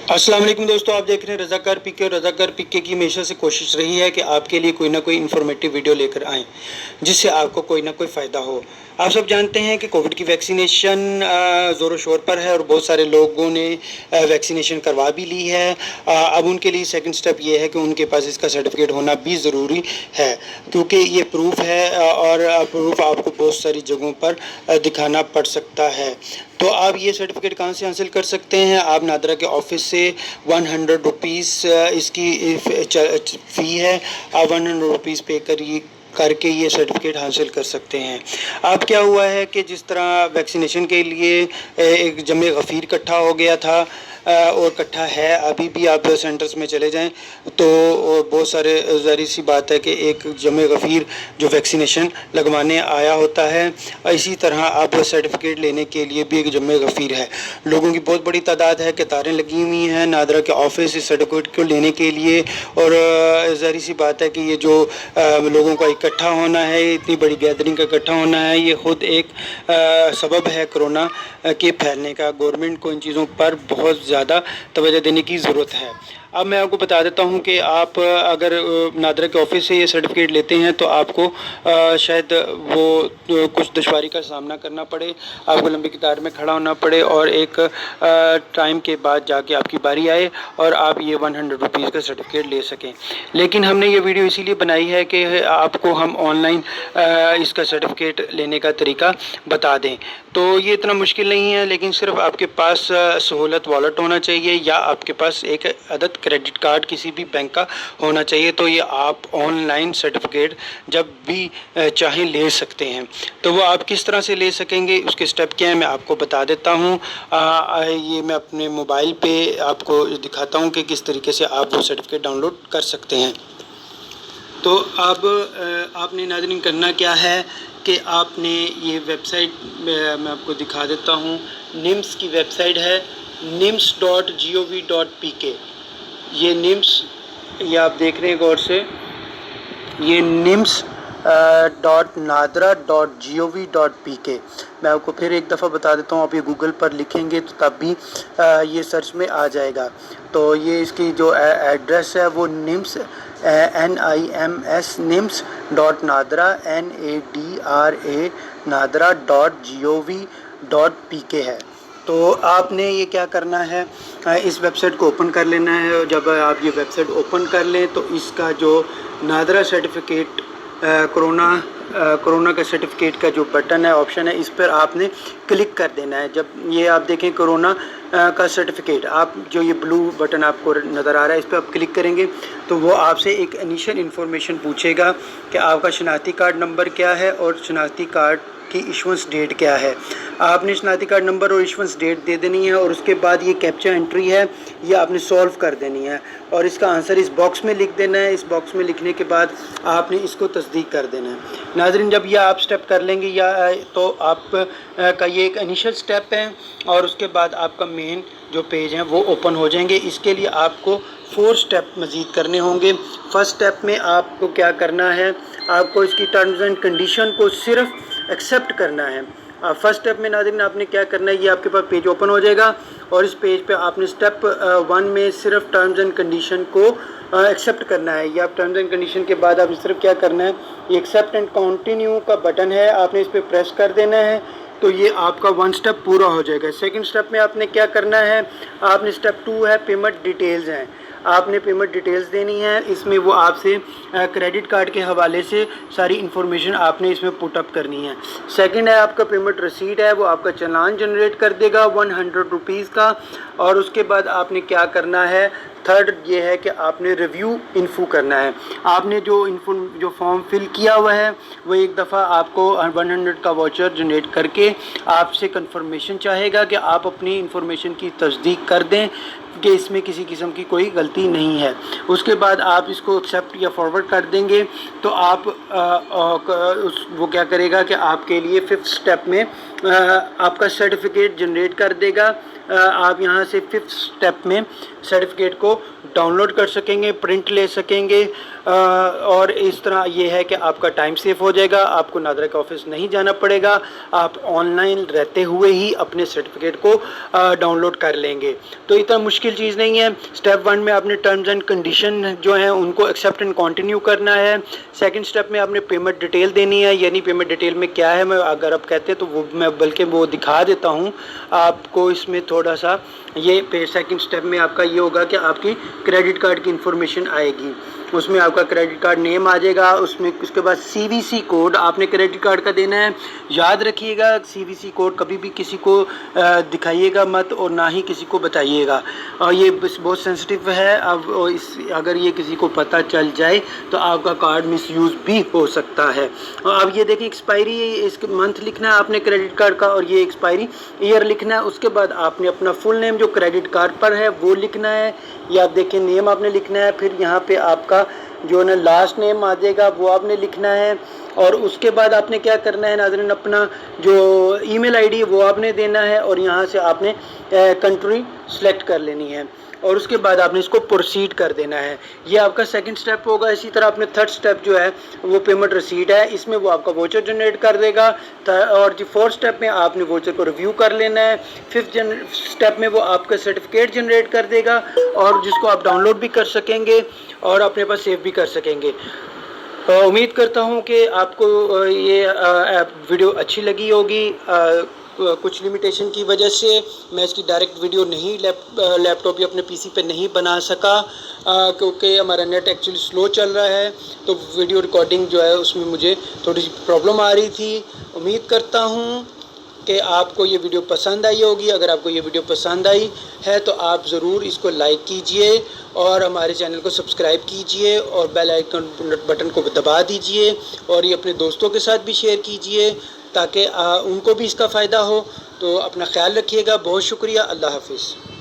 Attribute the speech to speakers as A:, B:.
A: अस्सलाम वालेकुम दोस्तों, आप देख रहे हैं रज़ाकार पीके और रज़ाकार पीके की हमेशा से कोशिश रही है कि आपके लिए कोई ना कोई इन्फॉर्मेटिव वीडियो लेकर आएँ जिससे आपको कोई ना कोई फ़ायदा हो। आप सब जानते हैं कि कोविड की वैक्सीनेशन ज़ोरों शोर पर है और बहुत सारे लोगों ने वैक्सीनेशन करवा भी ली है। अब उनके लिए सेकंड स्टेप ये है कि उनके पास इसका सर्टिफिकेट होना भी ज़रूरी है, क्योंकि ये प्रूफ है और प्रूफ आपको बहुत सारी जगहों पर दिखाना पड़ सकता है। तो आप ये सर्टिफिकेट कहाँ से हासिल कर सकते हैं? आप नादरा के ऑफिस से 100 रुपीज़ इसकी फ़ी है, आप 100 रुपीज़ पे करके ये सर्टिफिकेट हासिल कर सकते हैं। अब क्या हुआ है कि जिस तरह वैक्सीनेशन के लिए एक जमे गफ़ीर इकट्ठा हो गया था और इकट्ठा है अभी भी, आप सेंटर्स में चले जाएं तो बहुत सारे, ज़ाहिर सी बात है कि एक जमे गफ़ीर जो वैक्सीनेशन लगवाने आया होता है, इसी तरह अब सर्टिफिकेट लेने के लिए भी एक जमे गफ़ीर है। लोगों की बहुत बड़ी तादाद है, कतारें लगी हुई हैं नादरा के ऑफिस इस सर्टिफिकेट को लेने के लिए। और ज़ाहिर सी बात है कि ये जो लोगों का इकट्ठा होना है, इतनी बड़ी गैदरिंग का इकट्ठा होना है, ये ख़ुद एक सबब है कोरोना के फैलने का। गवर्नमेंट को इन चीज़ों पर बहुत ज़्यादा तवज्जो देने की ज़रूरत है। अब मैं आपको बता देता हूं कि आप अगर नादरा के ऑफिस से ये सर्टिफिकेट लेते हैं तो आपको शायद वो कुछ दुश्वारी का सामना करना पड़े, आपको लंबी कतार में खड़ा होना पड़े और एक टाइम के बाद जाके आपकी बारी आए और आप ये 100 रुपीज़ का सर्टिफिकेट ले सकें। लेकिन हमने ये वीडियो इसीलिए बनाई है कि आपको हम ऑनलाइन इसका सर्टिफिकेट लेने का तरीका बता दें। तो ये इतना मुश्किल नहीं है, लेकिन सिर्फ आपके पास सहूलत वॉलेट होना चाहिए या आपके पास एक अदद क्रेडिट कार्ड किसी भी बैंक का होना चाहिए। तो ये आप ऑनलाइन सर्टिफिकेट जब भी चाहें ले सकते हैं। तो वो आप किस तरह से ले सकेंगे, उसके स्टेप क्या है मैं आपको बता देता हूँ। ये मैं अपने मोबाइल पे आपको दिखाता हूँ कि किस तरीके से आप वो सर्टिफिकेट डाउनलोड कर सकते हैं। तो अब आपने नाज़रीन करना क्या है कि आपने ये वेबसाइट मैं आपको दिखा देता हूँ। निम्स की वेबसाइट है nims.gov.pk। ये निम्स, ये आप देख रहे हैं गौर से, ये nims.nadra.gov.pk। मैं आपको फिर एक दफ़ा बता देता हूँ, आप ये गूगल पर लिखेंगे तो तब भी ये सर्च में आ जाएगा। तो ये इसकी जो एड्रेस है वो निम्स nims.nadra nadra.gov.pk है। तो आपने ये क्या करना है, इस वेबसाइट को ओपन कर लेना है। और जब आप ये वेबसाइट ओपन कर लें तो इसका जो नादरा सर्टिफिकेट कोरोना का सर्टिफिकेट का जो बटन है, ऑप्शन है, इस पर आपने क्लिक कर देना है। जब ये आप देखें कोरोना का सर्टिफिकेट, आप जो ये ब्लू बटन आपको नज़र आ रहा है, इस पर आप क्लिक करेंगे तो वो आपसे एक इनिशियल इन्फॉर्मेशन पूछेगा कि आपका शनाख्ती कार्ड नंबर क्या है और शनाख्ती कार्ड की इशुएंस डेट क्या है। आपने शनाख्ती कार्ड नंबर और इशुएंस डेट दे देनी है और उसके बाद ये कैप्चा एंट्री है, ये आपने सॉल्व कर देनी है और इसका आंसर इस बॉक्स में लिख देना है। इस बॉक्स में लिखने के बाद आपने इसको तस्दीक कर देना है। नाज़रीन, जब ये आप स्टेप कर लेंगे या तो आप का ये एक इनिशियल स्टेप है और उसके बाद आपका मेन जो पेज है वो ओपन हो जाएंगे। इसके लिए आपको 4 स्टेप मज़ीद करने होंगे। फर्स्ट स्टेप में आपको क्या करना है, आपको इसकी टर्म्स एंड कंडीशन को सिर्फ एक्सेप्ट करना है। फर्स्ट स्टेप में नाज़रीन आपने क्या करना है, ये आपके पास पेज ओपन हो जाएगा और इस पेज पे आपने स्टेप 1 में सिर्फ टर्म्स एंड कंडीशन को एक्सेप्ट करना है। ये आप टर्म्स एंड कंडीशन के बाद आपने सिर्फ क्या करना है, ये एक्सेप्ट एंड कंटिन्यू का बटन है, आपने इस पर प्रेस कर देना है। तो ये आपका 1 स्टेप पूरा हो जाएगा। सेकंड स्टेप में आपने क्या करना है, आपने स्टेप 2 है पेमेंट डिटेल्स हैं, आपने पेमेंट डिटेल्स देनी है। इसमें वो आपसे क्रेडिट कार्ड के हवाले से सारी इन्फॉर्मेशन आपने इसमें पुट अप करनी है। सेकंड है आपका पेमेंट रसीद है, वो आपका चालान जनरेट कर देगा 100 रुपीज़ का। और उसके बाद आपने क्या करना है, थर्ड ये है कि आपने रिव्यू इन्फो करना है। आपने जो फॉर्म फिल किया हुआ है वो एक दफ़ा आपको 100 का वाउचर जनरेट करके आपसे कंफर्मेशन चाहेगा कि आप अपनी इन्फॉर्मेशन की तस्दीक कर दें कि इसमें किसी किस्म की कोई गलती नहीं है। उसके बाद आप इसको एक्सेप्ट या फॉरवर्ड कर देंगे तो आप वो क्या करेगा कि आपके लिए 5th स्टेप में आपका सर्टिफिकेट जनरेट कर देगा। आप यहाँ से 5th स्टेप में सर्टिफिकेट को डाउनलोड कर सकेंगे, प्रिंट ले सकेंगे اور اس طرح یہ ہے کہ آپ کا ٹائم سیف ہو جائے گا، آپ کو نادرا کے آفس نہیں جانا پڑے گا، آپ آن لائن رہتے ہوئے ہی اپنے سرٹیفکیٹ کو ڈاؤن لوڈ کر لیں گے۔ تو اتنا مشکل چیز نہیں ہے۔ سٹیپ 1 میں آپ نے ٹرمز اینڈ کنڈیشن جو ہیں ان کو ایکسیپٹ اینڈ کنٹینیو کرنا ہے۔ سیکنڈ سٹیپ میں آپ نے پیمنٹ ڈیٹیل دینی ہے، یعنی پیمنٹ ڈیٹیل میں کیا ہے، میں اگر آپ کہتے ہیں تو وہ میں بلکہ وہ دکھا دیتا ہوں آپ کو اس میں تھوڑا سا۔ یہ سیکنڈ سٹیپ میں آپ کا یہ ہوگا کہ آپ کی کریڈٹ کارڈ کی انفارمیشن آئے گی، اس میں آپ کا کریڈٹ کارڈ نیم آ جائے گا، اس کے بعد CVC کوڈ آپ نے کریڈٹ کارڈ کا دینا ہے۔ یاد رکھیے گا CVC کوڈ کبھی بھی کسی کو دکھائیے گا مت اور نہ ہی کسی کو بتائیے گا، اور یہ بہت سینسٹیو ہے۔ اب اگر یہ کسی کو پتہ چل جائے تو آپ کا کارڈ مس یوز بھی ہو سکتا ہے۔ اب یہ دیکھیں ایکسپائری اس منتھ لکھنا ہے آپ نے کریڈٹ کارڈ کا، اور یہ ایکسپائری ایئر لکھنا ہے۔ اس کے بعد آپ نے اپنا فل نیم جو کریڈٹ کارڈ پر ہے وہ لکھنا ہے، یا آپ دیکھیں نیم آپ نے لکھنا ہے، پھر یہاں پہ آپ کا جو نا لاسٹ نیم آ جائے گا وہ آپ نے لکھنا ہے، اور اس کے بعد آپ نے کیا کرنا ہے ناظرین، اپنا جو ای میل ID وہ آپ نے دینا ہے، اور یہاں سے آپ نے کنٹری سلیکٹ کر لینی ہے، اور اس کے بعد آپ نے اس کو پروسیڈ کر دینا ہے۔ یہ آپ کا سیکنڈ سٹیپ ہوگا۔ اسی طرح اپنے تھرڈ سٹیپ جو ہے وہ پیمنٹ ریسیٹ ہے، اس میں وہ آپ کا ووچر جنریٹ کر دے گا، اور جو فورتھ سٹیپ میں آپ نے ووچر کو ریویو کر لینا ہے۔ ففتھ سٹیپ میں وہ آپ کا سرٹیفکیٹ جنریٹ کر دے گا، اور جس کو آپ ڈاؤن لوڈ بھی کر سکیں گے اور اپنے پاس سیو بھی کر سکیں گے۔ امید کرتا ہوں کہ آپ کو یہ ویڈیو اچھی لگی ہوگی۔ کچھ لمیٹیشن کی وجہ سے میں اس کی ڈائریکٹ ویڈیو نہیں لیپ ٹاپ یا اپنے PC پہ نہیں بنا سکا، کیونکہ ہمارا نیٹ ایکچولی سلو چل رہا ہے، تو ویڈیو ریکارڈنگ جو ہے اس میں مجھے تھوڑی سی پرابلم آ رہی تھی۔ امید کرتا ہوں کہ آپ کو یہ ویڈیو پسند آئی ہوگی۔ اگر آپ کو یہ ویڈیو پسند آئی ہے تو آپ ضرور اس کو لائک کیجئے، اور ہمارے چینل کو سبسکرائب کیجئے، اور بیل آئیکن بٹن کو دبا دیجئے، اور یہ اپنے دوستوں کے ساتھ بھی شیئر کیجئے تاکہ ان کو بھی اس کا فائدہ ہو۔ تو اپنا خیال رکھیے گا۔ بہت شکریہ۔ اللہ حافظ۔